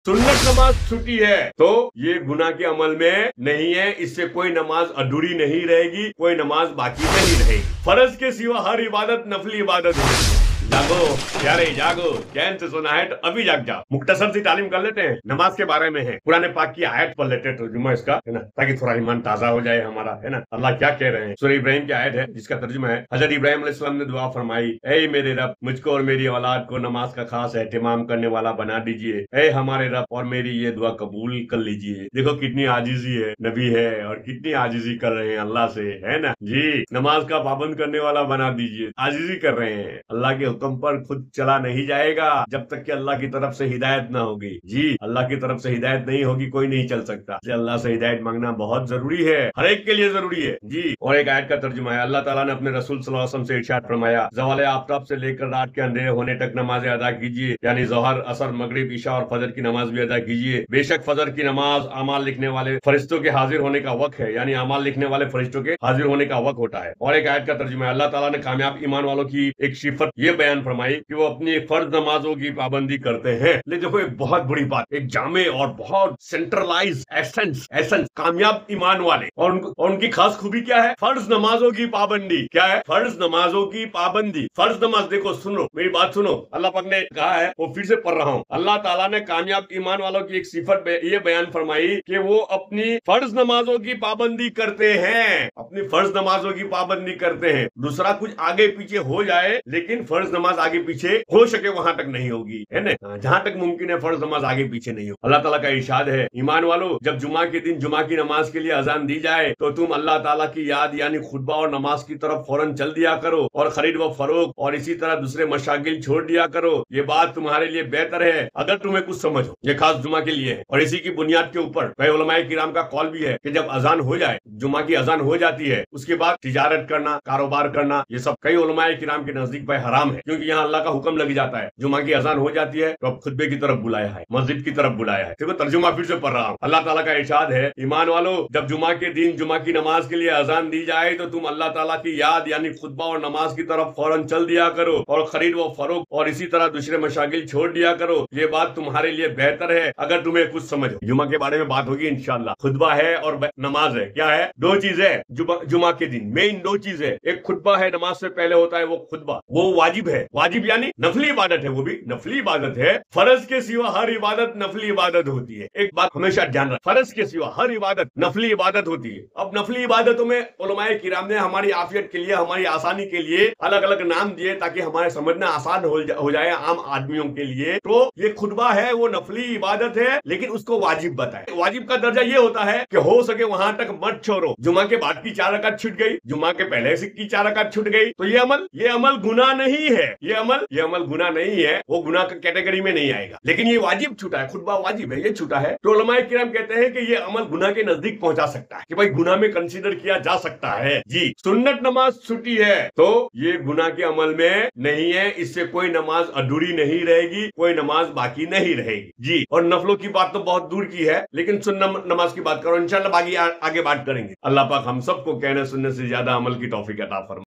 सुन्नत नमाज छुट्टी है तो ये गुनाह के अमल में नहीं है, इससे कोई नमाज अधूरी नहीं रहेगी, कोई नमाज बाकी नहीं रहेगी। फर्ज के सिवा हर इबादत नफली इबादत है। जागो प्यारे जागो, चैन से सोना है तो अभी जाग जाओ। मुख्तसर सी तालीम कर लेते हैं, नमाज के बारे में है। कुरान पाक की आयत पढ़ लेते हैं तर्जुमा इसका, है ना, ताकि थोड़ा ईमान ताजा हो जाए हमारा, है ना। अल्लाह क्या कह रहे हैं, सूरह इब्राहिम की आयत है जिसका तर्जुमा है, हजरत इब्राहिम अलैहिस्सलाम ने दुआ फरमाई, ऐ मेरे रब, मुझको और मेरी औलाद को नमाज का खास एहतिमाम करने वाला बना दीजिए। ऐ हमारे रब, और मेरी ये दुआ कबूल कर लीजिए। देखो कितनी आजिजी है, नबी है और कितनी आजिजी कर रहे हैं अल्लाह से, है ना जी। नमाज का पाबंद करने वाला बना दीजिए, आजिजी कर रहे हैं। अल्लाह के हुक्म पर खुद चला नहीं जाएगा जब तक कि अल्लाह की तरफ से हिदायत ना होगी। जी, अल्लाह की तरफ से हिदायत नहीं होगी कोई नहीं चल सकता। इसलिए अल्लाह से हिदायत मांगना बहुत जरूरी है, हर एक के लिए जरूरी है जी। और एक आयत का तर्जुमा है, अल्लाह ताला ने अपने रसूल सल्लल्लाहु अलैहि वसल्लम से इरशाद फरमाया, ज़वाल आफताब से लेकर रात के अंधेरे होने तक नमाज अदा कीजिए, यानी ज़ोहर, असर, मगरिब, ईशा और फजर की नमाज भी अदा कीजिए। बेशक फजर की नमाज अमाल लिखने वाले फरिश्तों के हाजिर होने का वक्त है, यानी अमाल लिखने वाले फरिश्तों के हाजिर होने का वक्त होता है। और एक आयत का तर्जुमा है, अल्लाह ताला ने कामयाब ईमान वालों की एक सिफत ये बयान फरमाई कि वो अपनी फर्ज नमाजों की पाबंदी करते हैं। लेकिन देखो एक बहुत बड़ी बात, एक जामे और बहुत सेंट्रलाइज एसेंस कामयाब ईमान वाले, और उनकी खास खूबी क्या है, फर्ज नमाजों की पाबंदी। क्या है, फर्ज नमाजों की पाबंदी। फर्ज नमाज, देखो सुनो मेरी बात सुनो, अल्लाह पाक ने कहा है, वो फिर से पढ़ रहा हूँ, अल्लाह ताला ने कामयाब ईमान वालों की एक सिफत ये बयान फरमाई कि वो अपनी फर्ज नमाजों की पाबंदी करते हैं, अपनी फर्ज नमाजों की पाबंदी करते हैं। दूसरा कुछ आगे पीछे हो जाए लेकिन फर्ज नमाज आगे पीछे हो सके वहां तक नहीं होगी, है ना, जहां तक मुमकिन है फर्ज नमाज आगे पीछे नहीं हो। अल्लाह ताला का इरशाद है, ईमान वालों, जब जुमा के दिन जुमा की नमाज के लिए अजान दी जाए तो तुम अल्लाह ताला की याद यानी खुतबा और नमाज की तरफ फौरन चल दिया करो, और खरीद व फरोख्त और इसी तरह दूसरे मशागिल छोड़ दिया करो। ये बात तुम्हारे लिए बेहतर है अगर तुम्हें कुछ समझो। ये खास जुमा के लिए है, और इसी की बुनियाद के ऊपर कई उलमाए किराम का कौल भी है कि जब अजान हो जाए, जुमा की अजान हो जाती है, उसके बाद तिजारत करना, कारोबार करना, ये सब कई उलमाए किराम के नजदीक भाई हराम है, क्योंकि यहाँ अल्लाह का हुक्म लग जाता है। जुमा की अजान हो जाती है तो अब खुतबे की तरफ बुलाया है, मस्जिद की तरफ बुलाया है। देखो तर्जुमा फिर से पढ़ रहा हूँ, अल्लाह ताला का इरशाद है, ईमान वालों, जब जुमा के दिन जुमा की नमाज के लिए अजान दी जाए तो तुम अल्लाह ताला की याद यानी खुतबा और नमाज की तरफ फौरन चल दिया करो, और खरीद व फरोख्त और इसी तरह दूसरे मशागिल छोड़ दिया करो। ये बात तुम्हारे लिए बेहतर है अगर तुम्हें कुछ समझो। जुमा के बारे में बात होगी इंशाअल्लाह। खुतबा है और नमाज है, क्या है, दो चीज है। जुमा के दिन मेन दो चीज है, एक खुतबा है, नमाज से पहले होता है वो खुतबा, वो वाजिब है, वाजिब यानी नफली इबादत है, वो भी नफली इबादत है। फर्ज के सिवा हर इबादत नफली इबादत होती है। एक बात हमेशा ध्यान रख, फर्ज के सिवा हर इबादत नफली इबादत होती है। अब नफली इबादतों में उलमाए किराम ने हमारी आफियत के लिए, हमारी आसानी के लिए अलग अलग नाम दिए ताकि हमारे समझना आसान हो जाए आम आदमियों के लिए। तो ये खुतबा है वो नफली इबादत है, लेकिन उसको वाजिब बताए। वाजिब का दर्जा ये होता है कि हो सके वहां तक मत छोड़ो। जुमा के बाद की 4 रकात छूट गई, जुमा के पहले से की 4 रकात छूट गई, तो ये अमल गुनाह नहीं है, ये अमल गुनाह नहीं है, वो गुनाह का कैटेगरी में नहीं आएगा। लेकिन ये वाजिब छूटा है, खुतबा वाजिब है, ये छूटा है, तो उलमाए किराम कहते हैं कि ये अमल गुनाह के नजदीक पहुंचा सकता है, कि भाई गुनाह में कंसीडर किया जा सकता है जी। सुन्नत नमाज छुट्टी है तो ये गुनाह के अमल में नहीं है, इससे कोई नमाज अधूरी नहीं रहेगी, कोई नमाज बाकी नहीं रहेगी जी। और नफलों की बात तो बहुत दूर की है, लेकिन सुन्नत नमाज की बात करो, इंशाल्लाह आगे बात करेंगे। अल्लाह पाक हम सबको कहने सुनने से ज्यादा अमल की तौफीक अता फरमाए।